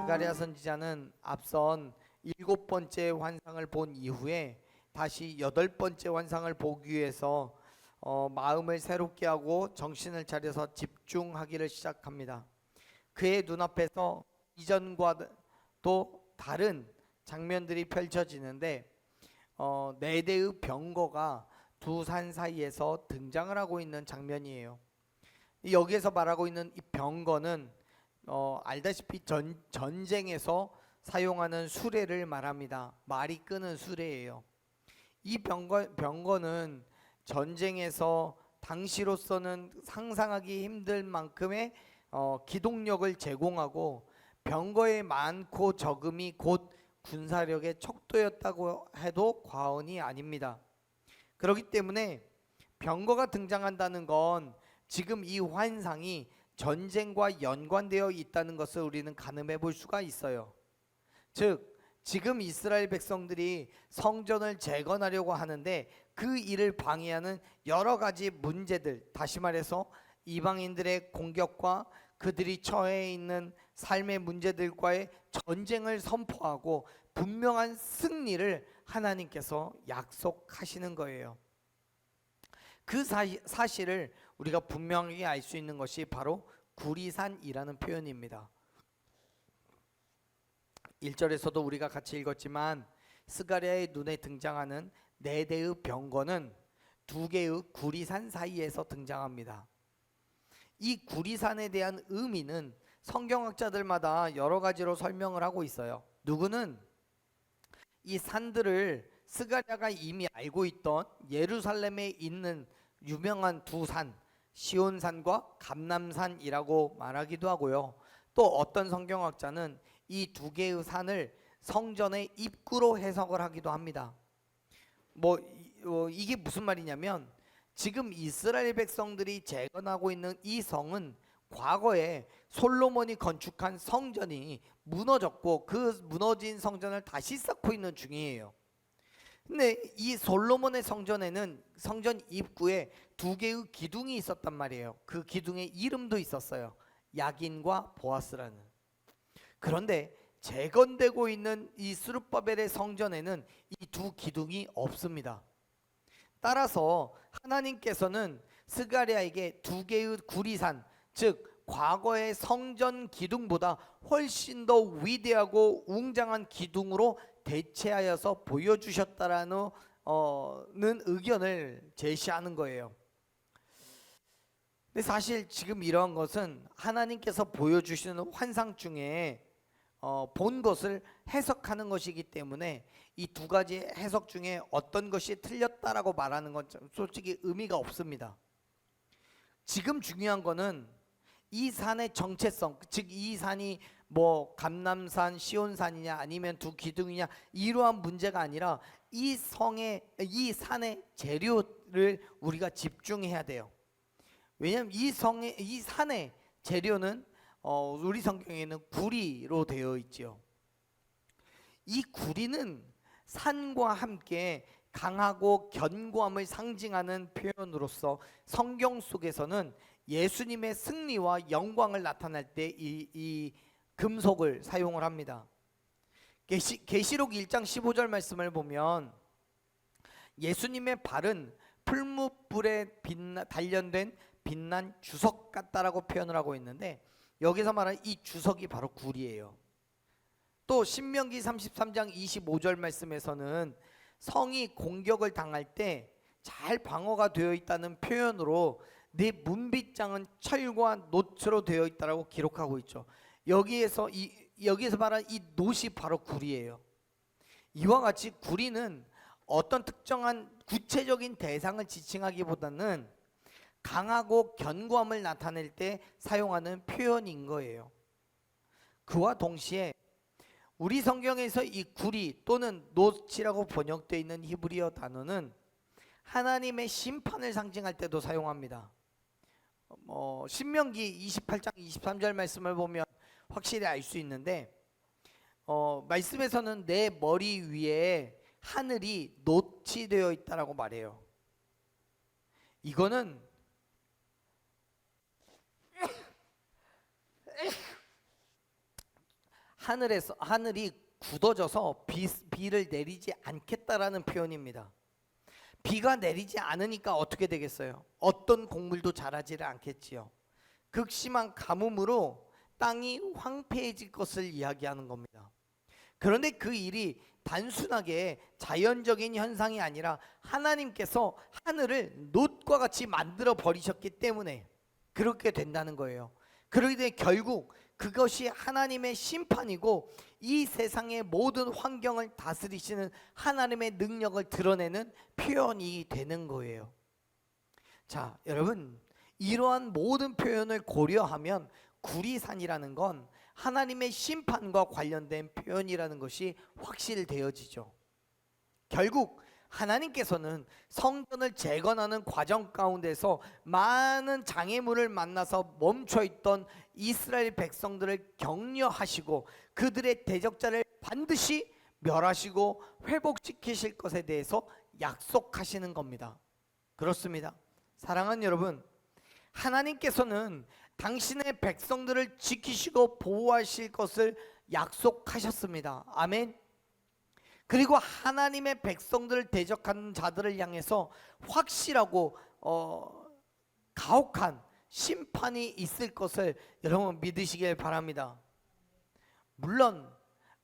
스가랴 선지자는 앞선 7번째 환상을 본 이후에 다시 8번째 환상을 보기 위해서 마음을 새롭게 하고 정신을 차려서 집중하기를 시작합니다. 그의 눈앞에서 이전과도 다른 장면들이 펼쳐지는데 네 대의 병거가 두 산 사이에서 등장을 하고 있는 장면이에요. 여기에서 말하고 있는 이 병거는 알다시피 전쟁에서 사용하는 수레를 말합니다. 말이 끄는 수레예요. 이 병거는 전쟁에서 당시로서는 상상하기 힘들 만큼의 기동력을 제공하고 병거의 많고 적음이 곧 군사력의 척도였다고 해도 과언이 아닙니다. 그렇기 때문에 병거가 등장한다는 건 지금 이 환상이 전쟁과 연관되어 있다는 것을 우리는 가늠해 볼 수가 있어요. 즉 지금 이스라엘 백성들이 성전을 재건하려고 하는데 그 일을 방해하는 여러 가지 문제들, 다시 말해서 이방인들의 공격과 그들이 처해 있는 삶의 문제들과의 전쟁을 선포하고 분명한 승리를 하나님께서 약속하시는 거예요. 그 사실을 우리가 분명하게 알 수 있는 것이 바로 구리산이라는 표현입니다. 1절에서도 우리가 같이 읽었지만 스가랴의 눈에 등장하는 네 대의 병거는 두 개의 구리산 사이에서 등장합니다. 이 구리산에 대한 의미는 성경학자들마다 여러 가지로 설명을 하고 있어요. 누구는 이 산들을 스가랴가 이미 알고 있던 예루살렘에 있는 유명한 두 산, 시온산과 감람산이라고 말하기도 하고요. 또 어떤 성경학자는 이 두 개의 산을 성전의 입구로 해석을 하기도 합니다. 이게 무슨 말이냐면 지금 이스라엘 백성들이 재건하고 있는 이 성은 과거에 솔로몬이 건축한 성전이 무너졌고 그 무너진 성전을 다시 쌓고 있는 중이에요. 근데 이 솔로몬의 성전에는 성전 입구에 두 개의 기둥이 있었단 말이에요. 그 기둥의 이름도 있었어요. 야긴과 보아스라는. 그런데 재건되고 있는 이 스룹바벨의 성전에는 이 두 기둥이 없습니다. 따라서 하나님께서는 스가랴에게 두 개의 구리산, 즉 과거의 성전 기둥보다 훨씬 더 위대하고 웅장한 기둥으로 대체하여서 보여주셨다라는 의견을 제시하는 거예요. 근데 사실 지금 이러한 것은 하나님께서 보여주시는 환상 중에 본 것을 해석하는 것이기 때문에 이 두 가지 해석 중에 어떤 것이 틀렸다라고 말하는 건 솔직히 의미가 없습니다. 지금 중요한 거는 이 산의 정체성, 즉 이 산이 감람산, 시온산이냐 아니면 두 기둥이냐 이러한 문제가 아니라 이 산의 재료를 우리가 집중해야 돼요. 왜냐하면 이 산의 재료는 우리 성경에는 구리로 되어 있죠. 이 구리는 산과 함께 강하고 견고함을 상징하는 표현으로서 성경 속에서는 예수님의 승리와 영광을 나타낼 때 이 금속을 사용을 합니다. 계시록 1장 15절 말씀을 보면 예수님의 발은 풀무불에 단련된 빛난 주석 같다라고 표현을 하고 있는데 여기서 말하는 이 주석이 바로 구리예요. 또 신명기 33장 25절 말씀에서는 성이 공격을 당할 때 잘 방어가 되어 있다는 표현으로 네 문빗장은 철과 놋으로 되어 있다라고 기록하고 있죠. 여기에서 말하는 이 놋이 바로 구리예요. 이와 같이 구리는 어떤 특정한 구체적인 대상을 지칭하기보다는 강하고 견고함을 나타낼 때 사용하는 표현인 거예요. 그와 동시에 우리 성경에서 이 구리 또는 놋이라고 번역되어 있는 히브리어 단어는 하나님의 심판을 상징할 때도 사용합니다. 신명기 28장 23절 말씀을 보면 확실히 알 수 있는데 말씀에서는 내 머리 위에 하늘이 놋이 되어 있다라고 말해요. 이거는 하늘이 굳어져서 비를 내리지 않겠다라는 표현입니다. 비가 내리지 않으니까 어떻게 되겠어요? 어떤 곡물도 자라지를 않겠지요. 극심한 가뭄으로 땅이 황폐해질 것을 이야기하는 겁니다. 그런데 그 일이 단순하게 자연적인 현상이 아니라 하나님께서 하늘을 놋과 같이 만들어 버리셨기 때문에 그렇게 된다는 거예요. 그러기 때문에 결국 그것이 하나님의 심판이고 이 세상의 모든 환경을 다스리시는 하나님의 능력을 드러내는 표현이 되는 거예요. 자, 여러분, 이러한 모든 표현을 고려하면 구리산이라는 건 하나님의 심판과 관련된 표현이라는 것이 확실되어지죠. 결국 하나님께서는 성전을 재건하는 과정 가운데서 많은 장애물을 만나서 멈춰있던 이스라엘 백성들을 격려하시고 그들의 대적자를 반드시 멸하시고 회복시키실 것에 대해서 약속하시는 겁니다. 그렇습니다. 사랑하는 여러분, 하나님께서는 당신의 백성들을 지키시고 보호하실 것을 약속하셨습니다. 아멘. 그리고 하나님의 백성들을 대적하는 자들을 향해서 확실하고 가혹한 심판이 있을 것을 여러분 믿으시길 바랍니다. 물론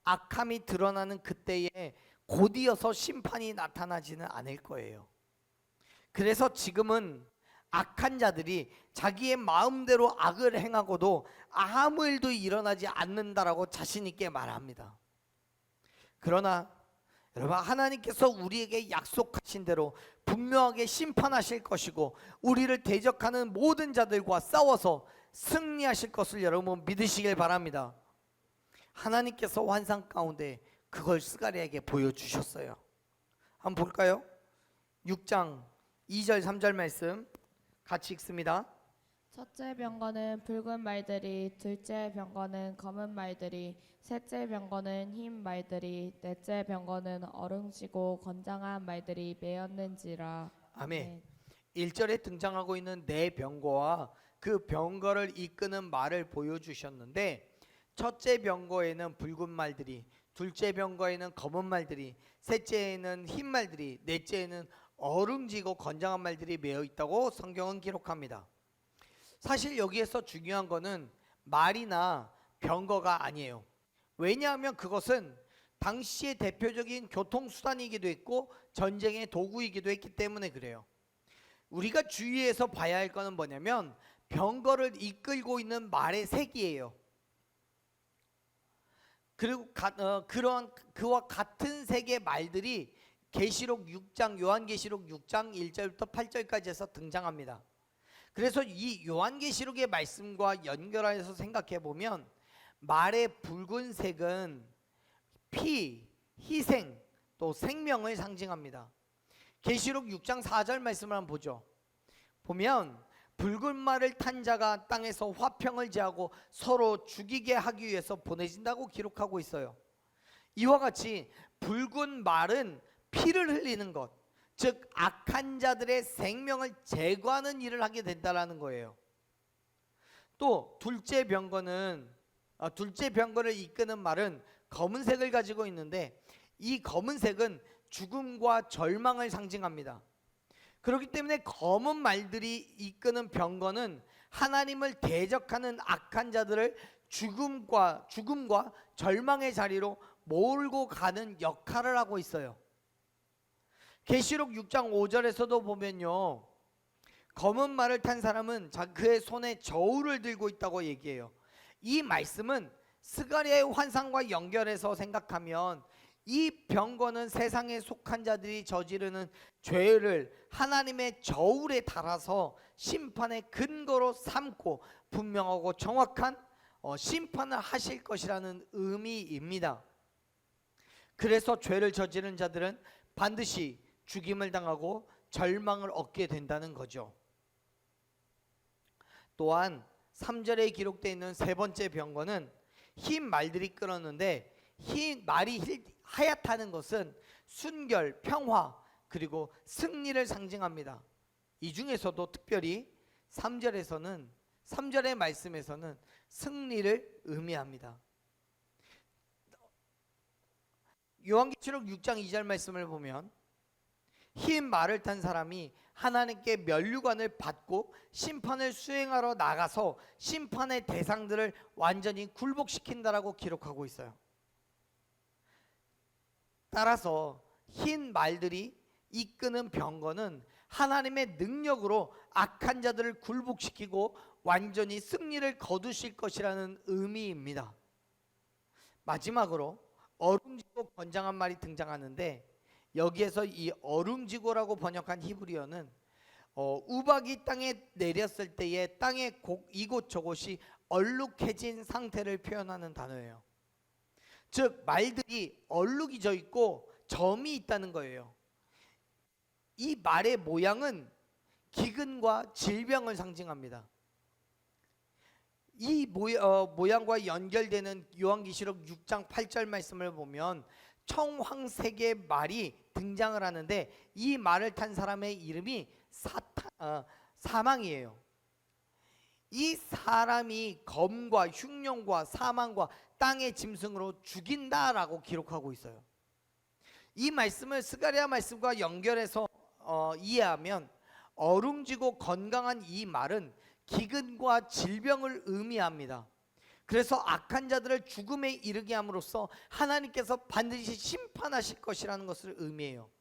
악함이 드러나는 그때에 곧이어서 심판이 나타나지는 않을 거예요. 그래서 지금은 악한 자들이 자기의 마음대로 악을 행하고도 아무 일도 일어나지 않는다라고 자신 있게 말합니다. 그러나 여러분, 하나님께서 우리에게 약속하신 대로 분명하게 심판하실 것이고 우리를 대적하는 모든 자들과 싸워서 승리하실 것을 여러분 믿으시길 바랍니다. 하나님께서 환상 가운데 그걸 스가랴에게 보여주셨어요. 한번 볼까요? 6장 2절 3절 말씀 같이 읽습니다. 첫째 병거는 붉은 말들이, 둘째 병거는 검은 말들이, 셋째 병거는 흰 말들이, 넷째 병거는 얼음지고 건장한 말들이 메었는지라. 아멘. 1절에 등장하고 있는 네 병거와 그 병거를 이끄는 말을 보여주셨는데, 첫째 병거에는 붉은 말들이, 둘째 병거에는 검은 말들이, 셋째에는 흰 말들이, 넷째에는 얼음지고 건장한 말들이 메어 있다고 성경은 기록합니다. 사실 여기에서 중요한 거는 말이나 병거가 아니에요. 왜냐하면 그것은 당시의 대표적인 교통수단이기도 했고 전쟁의 도구이기도 했기 때문에 그래요. 우리가 주의해서 봐야 할 거는 뭐냐면 병거를 이끌고 있는 말의 색이에요. 그리고 그러한 그와 같은 색의 말들이 계시록 6장, 요한계시록 6장 1절부터 8절까지 해서 등장합니다. 그래서 이 요한계시록의 말씀과 연결해서 생각해 보면 말의 붉은색은 피, 희생, 또 생명을 상징합니다. 계시록 6장 4절 말씀을 한번 보죠. 보면 붉은 말을 탄 자가 땅에서 화평을 제하고 서로 죽이게 하기 위해서 보내진다고 기록하고 있어요. 이와 같이 붉은 말은 피를 흘리는 것, 즉 악한 자들의 생명을 제거하는 일을 하게 된다라는 거예요. 또 둘째 병거를 이끄는 말은 검은색을 가지고 있는데 이 검은색은 죽음과 절망을 상징합니다. 그렇기 때문에 검은 말들이 이끄는 병거는 하나님을 대적하는 악한 자들을 죽음과 절망의 자리로 몰고 가는 역할을 하고 있어요. 계시록 6장 5절에서도 보면요, 검은 말을 탄 사람은 그의 손에 저울을 들고 있다고 얘기해요. 이 말씀은 스가랴의 환상과 연결해서 생각하면 이 병거는 세상에 속한 자들이 저지르는 죄를 하나님의 저울에 달아서 심판의 근거로 삼고 분명하고 정확한 심판을 하실 것이라는 의미입니다. 그래서 죄를 저지른 자들은 반드시 죽임을 당하고 절망을 얻게 된다는 거죠. 또한 3절에 기록되어 있는 세 번째 병거는 흰 말들이 끌었는데 흰 말이 하얗다는 것은 순결, 평화, 그리고 승리를 상징합니다. 이 중에서도 특별히 3절의 말씀에서는 승리를 의미합니다. 요한계시록 6장 2절 말씀을 보면 흰 말을 탄 사람이 하나님께 면류관을 받고 심판을 수행하러 나가서 심판의 대상들을 완전히 굴복시킨다라고 기록하고 있어요. 따라서 흰 말들이 이끄는 병거는 하나님의 능력으로 악한 자들을 굴복시키고 완전히 승리를 거두실 것이라는 의미입니다. 마지막으로 어룽지고 건장한 말이 등장하는데, 여기에서 이 어룽지고라고 번역한 히브리어는 우박이 땅에 내렸을 때에 땅의 이곳저곳이 얼룩해진 상태를 표현하는 단어예요. 즉 말들이 얼룩이 져 있고 점이 있다는 거예요. 이 말의 모양은 기근과 질병을 상징합니다. 이 모양과 연결되는 요한계시록 6장 8절 말씀을 보면 청황색의 말이 등장을 하는데, 이 말을 탄 사람의 이름이 사망이에요. 이 사람이 검과 흉년과 사망과 땅의 짐승으로 죽인다라고 기록하고 있어요. 이 말씀을 스가랴 말씀과 연결해서 이해하면 어룽지고 건강한 이 말은 기근과 질병을 의미합니다. 그래서 악한 자들을 죽음에 이르게 함으로써 하나님께서 반드시 심판하실 것이라는 것을 의미해요.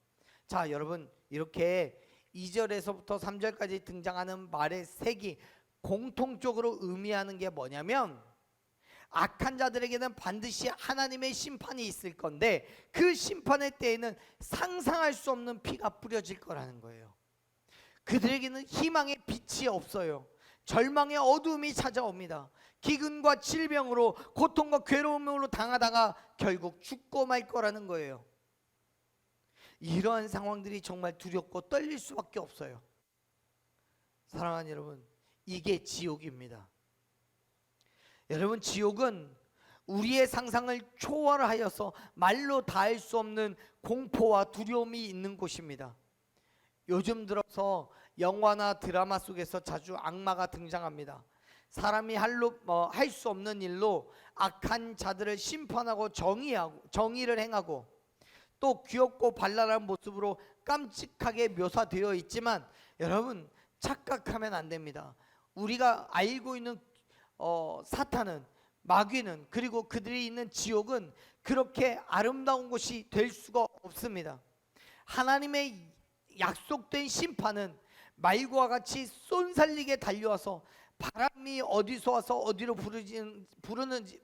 자, 여러분, 이렇게 2절에서부터 3절까지 등장하는 말의 색이 공통적으로 의미하는 게 뭐냐면, 악한 자들에게는 반드시 하나님의 심판이 있을 건데 그 심판의 때에는 상상할 수 없는 피가 뿌려질 거라는 거예요. 그들에게는 희망의 빛이 없어요. 절망의 어두움이 찾아옵니다. 기근과 질병으로, 고통과 괴로움으로 당하다가 결국 죽고 말 거라는 거예요. 이러한 상황들이 정말 두렵고 떨릴 수밖에 없어요. 사랑하는 여러분, 이게 지옥입니다. 여러분, 지옥은 우리의 상상을 초월하여서 말로 닿을 수 없는 공포와 두려움이 있는 곳입니다. 요즘 들어서 영화나 드라마 속에서 자주 악마가 등장합니다. 사람이 할 수 없는 일로 악한 자들을 심판하고 정의를 행하고, 또 귀엽고 발랄한 모습으로 깜찍하게 묘사되어 있지만, 여러분, 착각하면 안 됩니다. 우리가 알고 있는 사탄은, 마귀는, 그리고 그들이 있는 지옥은 그렇게 아름다운 곳이 될 수가 없습니다. 하나님의 약속된 심판은 말과 같이 쏜살리게 달려와서 바람이 어디서 와서 어디로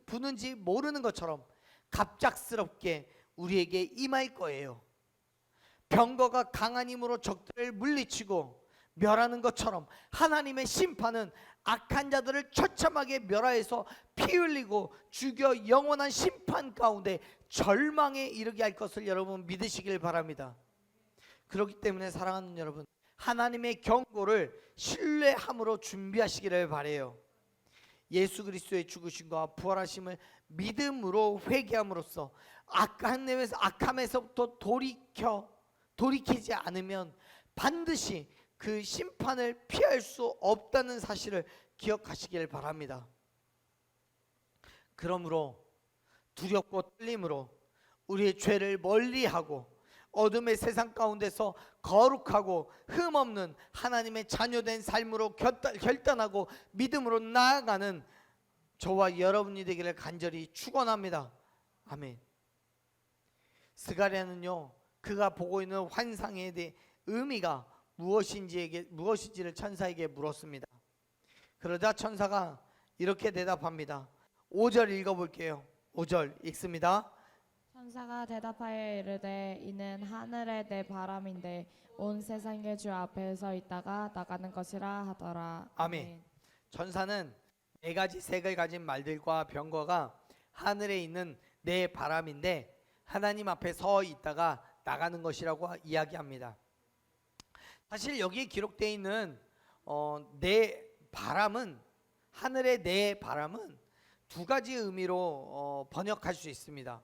부는지 모르는 것처럼 갑작스럽게 우리에게 임할 거예요. 병거가 강한 힘으로 적들을 물리치고 멸하는 것처럼 하나님의 심판은 악한 자들을 처참하게 멸하여서 피 흘리고 죽여 영원한 심판 가운데 절망에 이르게 할 것을 여러분 믿으시길 바랍니다. 그렇기 때문에 사랑하는 여러분, 하나님의 경고를 신뢰함으로 준비하시기를 바라요. 예수 그리스도의 죽으심과 부활하심을 믿음으로 회개함으로써 악함에서부터 돌이키지 않으면 반드시 그 심판을 피할 수 없다는 사실을 기억하시길 바랍니다. 그러므로 두렵고 떨림으로 우리의 죄를 멀리하고 어둠의 세상 가운데서 거룩하고 흠없는 하나님의 자녀된 삶으로 결단하고 믿음으로 나아가는 저와 여러분이 되기를 간절히 축원합니다. 아멘. 스가랴는요, 그가 보고 있는 환상에 대해 의미가 무엇인지를 천사에게 물었습니다. 그러자 천사가 이렇게 대답합니다. 5절 읽어볼게요. 5절 읽습니다. 천사가 대답하여 이르되 이는 하늘의 내 바람인데 온 세상의 주 앞에 서 있다가 나가는 것이라 하더라. 아멘. 천사는 네 가지 색을 가진 말들과 병거가 하늘에 있는 네 바람인데 하나님 앞에 서 있다가 나가는 것이라고 이야기합니다. 사실 여기에 기록되어 있는 네 바람은, 하늘의 네 바람은 두 가지 의미로 번역할 수 있습니다.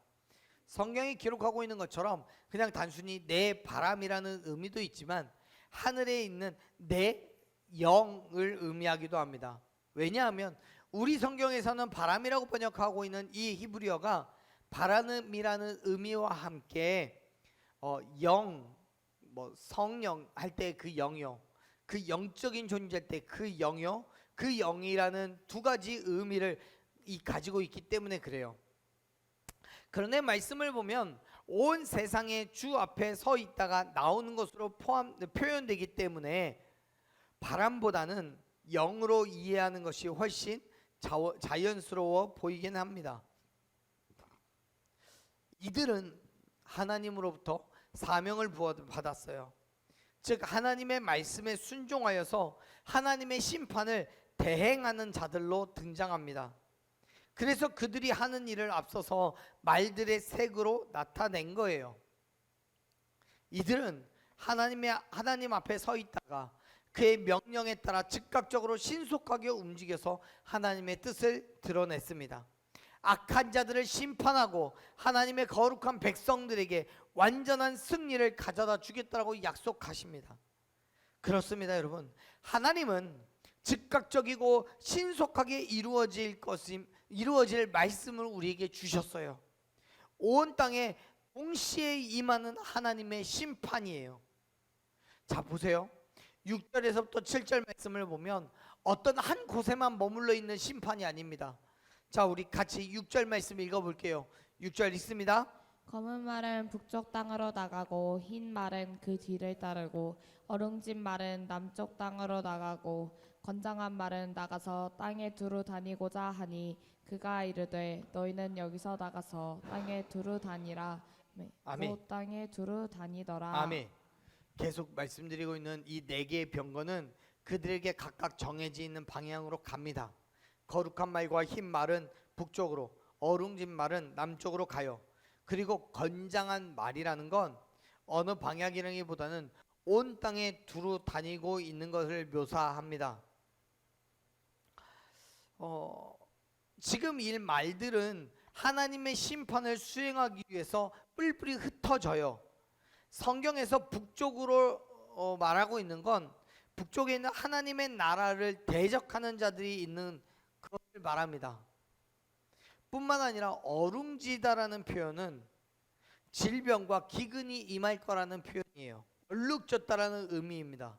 성경이 기록하고 있는 것처럼 그냥 단순히 내 바람이라는 의미도 있지만 하늘에 있는 내 영을 의미하기도 합니다. 왜냐하면 우리 성경에서는 바람이라고 번역하고 있는 이 히브리어가 바람이라는 의미와 함께 성령 할 때 그 영이요, 그 영적인 존재일 때 그 영이요, 그 영이라는 두 가지 의미를 가지고 있기 때문에 그래요. 그런데 말씀을 보면 온 세상의 주 앞에 서 있다가 나오는 것으로 표현되기 때문에 바람보다는 영으로 이해하는 것이 훨씬 자연스러워 보이긴 합니다. 이들은 하나님으로부터 사명을 받았어요. 즉 하나님의 말씀에 순종하여서 하나님의 심판을 대행하는 자들로 등장합니다. 그래서 그들이 하는 일을 앞서서 말들의 색으로 나타낸 거예요. 이들은 하나님 앞에 서 있다가 그의 명령에 따라 즉각적으로 신속하게 움직여서 하나님의 뜻을 드러냈습니다. 악한 자들을 심판하고 하나님의 거룩한 백성들에게 완전한 승리를 가져다 주겠다고 약속하십니다. 그렇습니다, 여러분. 하나님은 즉각적이고 신속하게 이루어질 말씀을 우리에게 주셨어요. 온 땅에 동시에 임하는 하나님의 심판이에요. 자, 보세요. 6절에서부터 7절 말씀을 보면 어떤 한 곳에만 머물러 있는 심판이 아닙니다. 자, 우리 같이 6절 말씀 읽어볼게요. 6절 읽습니다. 검은 말은 북쪽 땅으로 나가고 흰 말은 그 뒤를 따르고 어룽진 말은 남쪽 땅으로 나가고 건장한 말은 나가서 땅에 두루 다니고자 하니 그가 이르되 너희는 여기서 나가서 땅에 두루 다니라. 아멘. 곧 땅에 두루 다니더라. 아멘. 계속 말씀드리고 있는 이 네 개의 병거는 그들에게 각각 정해져 있는 방향으로 갑니다. 거룩한 말과 흰 말은 북쪽으로, 어룽진 말은 남쪽으로 가요. 그리고 건장한 말이라는 건 어느 방향이라기보다는 온 땅에 두루 다니고 있는 것을 묘사합니다. 지금 이 말들은 하나님의 심판을 수행하기 위해서 뿔뿔이 흩어져요. 성경에서 북쪽으로 말하고 있는 건 북쪽에 있는 하나님의 나라를 대적하는 자들이 있는 그것을 말합니다. 뿐만 아니라 어룽지다라는 표현은 질병과 기근이 임할 거라는 표현이에요. 얼룩졌다라는 의미입니다.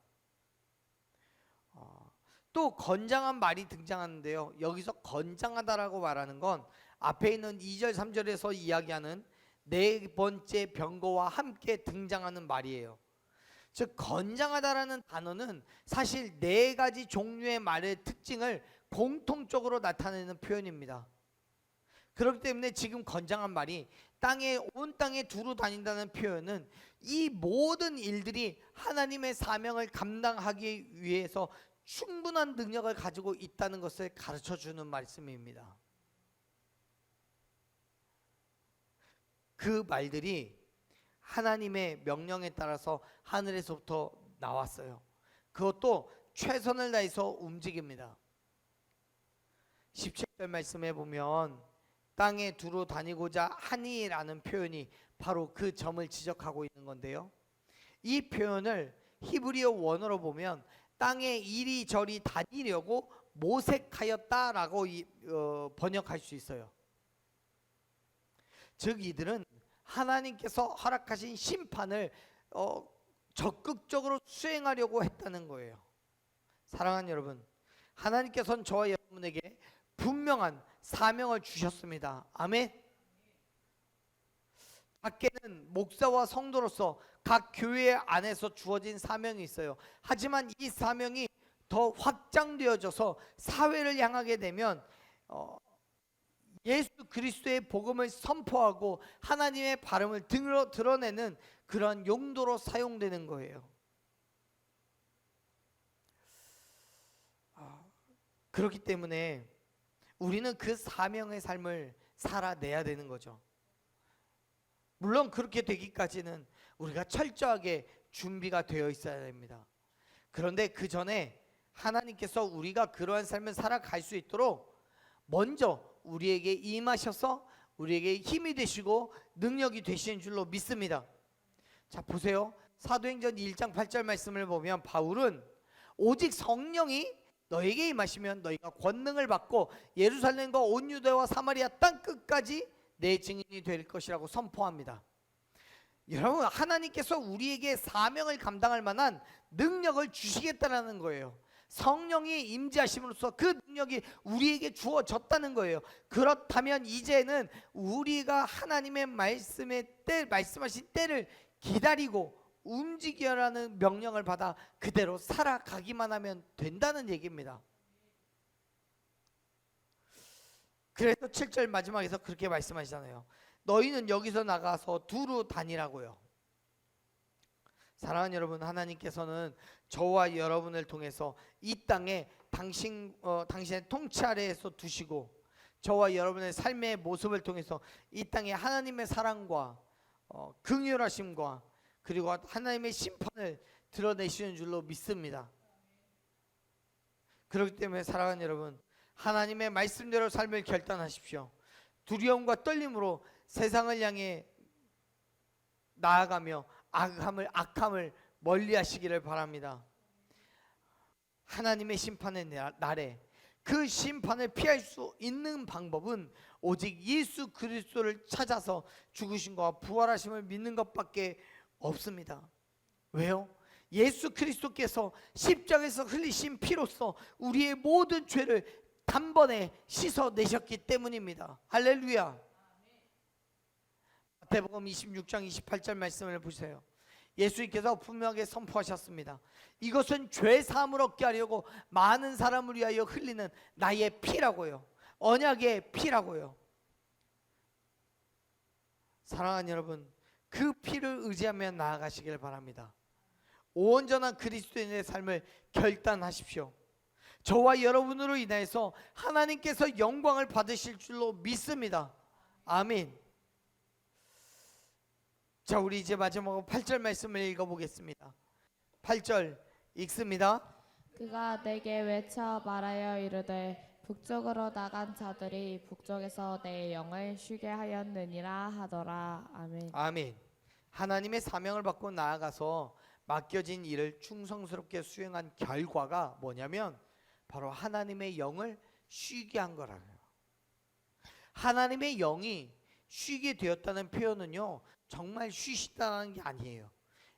또 건장한 말이 등장하는데요. 여기서 건장하다라고 말하는 건 앞에 있는 2절 3절에서 이야기하는 네 번째 병거와 함께 등장하는 말이에요. 즉 건장하다라는 단어는 사실 네 가지 종류의 말의 특징을 공통적으로 나타내는 표현입니다. 그렇기 때문에 지금 건장한 말이 온 땅에 두루 다닌다는 표현은 이 모든 일들이 하나님의 사명을 감당하기 위해서 충분한 능력을 가지고 있다는 것을 가르쳐주는 말씀입니다. 그 말들이 하나님의 명령에 따라서 하늘에서부터 나왔어요. 그것도 최선을 다해서 움직입니다. 17절 말씀에 보면 땅에 두루 다니고자 하니라는 표현이 바로 그 점을 지적하고 있는 건데요. 이 표현을 히브리어 원어로 보면 땅에 이리저리 다니려고 모색하였다라고 번역할 수 있어요. 즉 이들은 하나님께서 허락하신 심판을 적극적으로 수행하려고 했다는 거예요. 사랑하는 여러분, 하나님께서는 저와 여러분에게 분명한 사명을 주셨습니다. 아멘. 밖에는 목사와 성도로서 각 교회 안에서 주어진 사명이 있어요. 하지만 이 사명이 더 확장되어져서 사회를 향하게 되면 예수 그리스도의 복음을 선포하고 하나님의 발음을 드러내는 그런 용도로 사용되는 거예요. 그렇기 때문에 우리는 그 사명의 삶을 살아내야 되는 거죠. 물론 그렇게 되기까지는 우리가 철저하게 준비가 되어 있어야 됩니다. 그런데 그 전에 하나님께서 우리가 그러한 삶을 살아갈 수 있도록 먼저 우리에게 임하셔서 우리에게 힘이 되시고 능력이 되시는 줄로 믿습니다. 자, 보세요. 사도행전 1장 8절 말씀을 보면 바울은 오직 성령이 너에게 임하시면 너희가 권능을 받고 예루살렘과 온 유대와 사마리아 땅 끝까지 내 증인이 될 것이라고 선포합니다. 여러분, 하나님께서 우리에게 사명을 감당할 만한 능력을 주시겠다라는 거예요. 성령이 임재하심으로써 그 능력이 우리에게 주어졌다는 거예요. 그렇다면 이제는 우리가 하나님의 말씀하신 때를 기다리고 움직여라는 명령을 받아 그대로 살아가기만 하면 된다는 얘기입니다. 그래서 7절 마지막에서 그렇게 말씀하시잖아요. 너희는 여기서 나가서 두루 다니라고요. 사랑하는 여러분, 하나님께서는 저와 여러분을 통해서 이 땅에 당신의 통치 아래에서 두시고 저와 여러분의 삶의 모습을 통해서 이 땅에 하나님의 사랑과 긍휼하심과 그리고 하나님의 심판을 드러내시는 줄로 믿습니다. 그렇기 때문에 사랑하는 여러분, 하나님의 말씀대로 삶을 결단하십시오. 두려움과 떨림으로 세상을 향해 나아가며 악함을 멀리하시기를 바랍니다. 하나님의 심판의 날에 그 심판을 피할 수 있는 방법은 오직 예수 그리스도를 찾아서 죽으심과 부활하심을 믿는 것밖에 없습니다. 왜요? 예수 그리스도께서 십자가에서 흘리신 피로써 우리의 모든 죄를 단번에 씻어내셨기 때문입니다. 할렐루야. 마태복음 26장 28절 말씀을 보세요. 예수님께서 분명하게 선포하셨습니다. 이것은 죄 사함을 얻게 하려고 많은 사람을 위하여 흘리는 나의 피라고요. 언약의 피라고요. 사랑하는 여러분, 그 피를 의지하며 나아가시길 바랍니다. 온전한 그리스도인의 삶을 결단하십시오. 저와 여러분으로 인해서 하나님께서 영광을 받으실 줄로 믿습니다. 아멘. 자, 우리 이제 마지막으로 8절 말씀을 읽어보겠습니다. 8절 읽습니다. 그가 내게 외쳐 말하여 이르되 북쪽으로 나간 자들이 북쪽에서 내 영을 쉬게 하였느니라 하더라. 아멘. 아멘. 하나님의 사명을 받고 나아가서 맡겨진 일을 충성스럽게 수행한 결과가 뭐냐면 바로 하나님의 영을 쉬게 한 거라고요. 하나님의 영이 쉬게 되었다는 표현은요, 정말 쉬시다는 게 아니에요.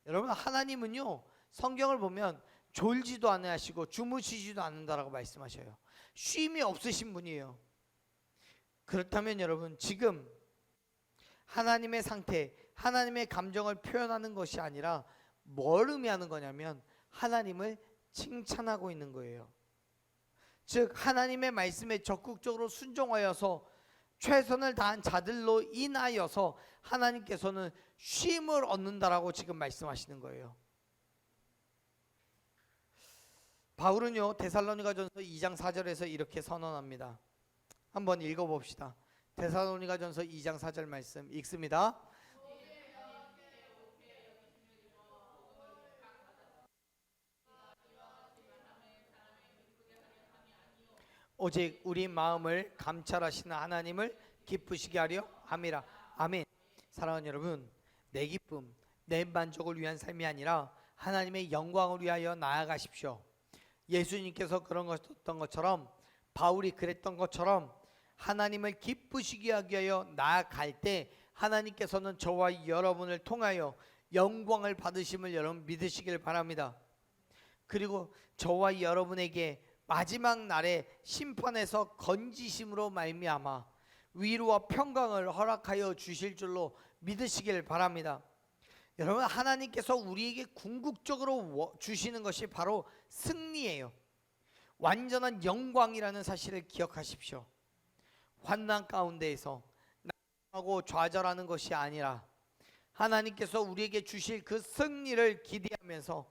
여러분, 하나님은요, 성경을 보면 졸지도 않으시고 주무시지도 않는다라고 말씀하셔요. 쉼이 없으신 분이에요. 그렇다면 여러분, 지금 하나님의 상태, 하나님의 감정을 표현하는 것이 아니라 뭘 의미하는 거냐면 하나님을 칭찬하고 있는 거예요. 즉 하나님의 말씀에 적극적으로 순종하여서 최선을 다한 자들로 인하여서 하나님께서는 쉼을 얻는다라고 지금 말씀하시는 거예요. 바울은요, 데살로니가전서 2장 4절에서 이렇게 선언합니다. 한번 읽어봅시다. 데살로니가전서 2장 4절 말씀 읽습니다. 오직 우리 마음을 감찰하시는 하나님을 기쁘시게 하려 함이라. 아멘. 사랑하는 여러분, 내 기쁨, 내 만족을 위한 삶이 아니라 하나님의 영광을 위하여 나아가십시오. 예수님께서 그런 것처럼, 바울이 그랬던 것처럼 하나님을 기쁘시게 하기 위하여 나아갈 때 하나님께서는 저와 여러분을 통하여 영광을 받으심을 여러분 믿으시길 바랍니다. 그리고 저와 여러분에게 마지막 날에 심판에서 건지심으로 말미암아 위로와 평강을 허락하여 주실 줄로 믿으시길 바랍니다. 여러분, 하나님께서 우리에게 궁극적으로 주시는 것이 바로 승리예요. 완전한 영광이라는 사실을 기억하십시오. 환난 가운데에서 낙심하고 좌절하는 것이 아니라 하나님께서 우리에게 주실 그 승리를 기대하면서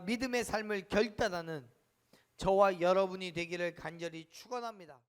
믿음의 삶을 결단하는 저와 여러분이 되기를 간절히 축원합니다.